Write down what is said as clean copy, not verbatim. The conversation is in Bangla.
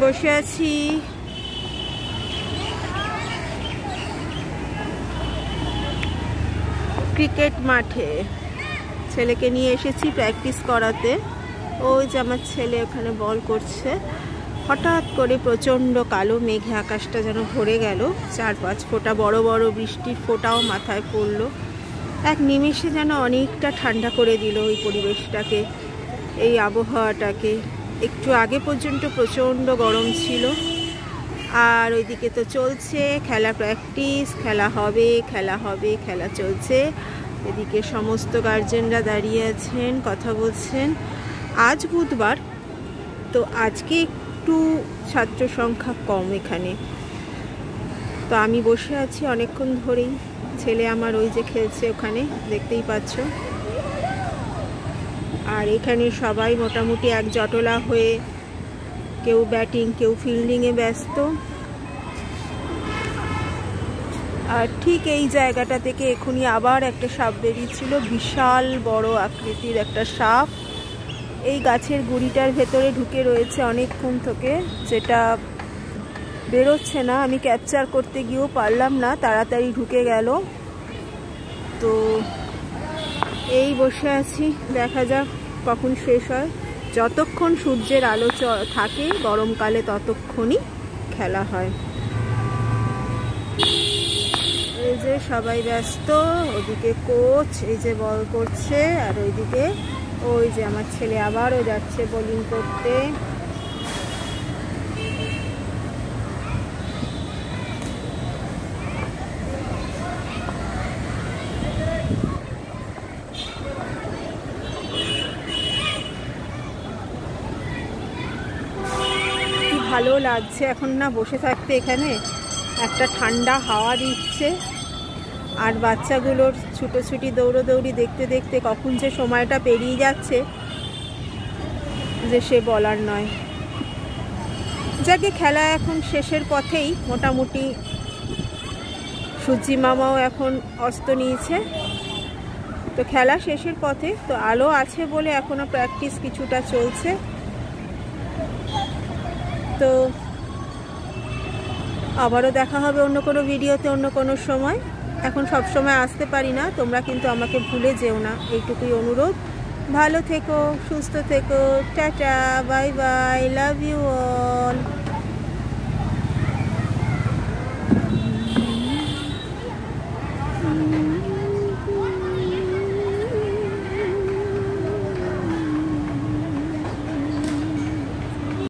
বসে আছি ক্রিকেট মাঠে, ছেলেকে নিয়ে এসেছি প্র্যাকটিস করাতে। ওই যে আমার ছেলে ওখানে বল করছে। হঠাৎ করে প্রচণ্ড কালো মেঘে আকাশটা যেন ভরে গেল, 4-5 ফোঁটা বড় বড় বৃষ্টির ফোঁটাও মাথায় পড়লো। এক নিমেষে যেন অনেকটা ঠান্ডা করে দিল ওই পরিবেশটাকে, এই আবহাওয়াটাকে। একটু আগে পর্যন্ত প্রচণ্ড গরম ছিল, আর ওইদিকে তো চলছে খেলা, প্র্যাকটিস, খেলা হবে খেলা হবে, খেলা চলছে। এদিকে সমস্ত গার্জেনরা দাঁড়িয়ে আছেন, কথা বলছেন। আজ বুধবার, তো আজকে একটু ছাত্র সংখ্যা কম এখানে। তো আমি বসে আছি অনেকক্ষণ ধরেই, ছেলে আমার ওই যে খেলছে ওখানে, দেখতেই পাচ্ছ। আর এখানে সবাই মোটামুটি এক জটলা হয়ে, কেউ ব্যাটিং কেউ ফিল্ডিংয়ে ব্যস্ত। আর ঠিক এই জায়গাটা থেকে এখনই আবার একটা সাপ বেরিয়েছিল, বিশাল বড় আকৃতির একটা সাপ। এই গাছের গুড়িটার ভেতরে ঢুকে রয়েছে অনেকক্ষণ থেকে, যেটা বেরোচ্ছে না। আমি ক্যাপচার করতে গিয়েও পারলাম না, তাড়াতাড়ি ঢুকে গেল। তো এই বসে আছি, দেখা যাক কখন শেষ হয়। যতক্ষণ সূর্যের আলো থাকে গরমকালে ততক্ষণই খেলা হয়। এই যে সবাই ব্যস্ত, ওদিকে কোচ এই যে বল করছে, আর ওইদিকে ওই যে আমার ছেলে আবারও যাচ্ছে বোলিং করতে। কি ভালো লাগছে এখন না বসে থাকতে এখানে, একটা ঠান্ডা হাওয়া দিচ্ছে। আর বাচ্চাগুলোর ছুটোছুটি দৌড়োদৌড়ি দেখতে দেখতে কখন যে সময়টা পেরিয়ে যাচ্ছে যে সে বলার নয়। যাকে খেলা এখন শেষের পথেই মোটামুটি। সূর্যি মামাও এখন অস্ত নিয়েছে, তো খেলা শেষের পথে। তো আলো আছে বলে এখনো প্র্যাকটিস কিছুটা চলছে। তো আবারও দেখা হবে অন্য কোনো ভিডিওতে, অন্য কোনো সময়। এখন সব সময় আসতে পারি না, তোমরা কিন্তু আমাকে ভুলে যেও না, এইটুকুই অনুরোধ। ভালো থেকো, সুস্থ থেকো, tata, bye bye, love you all.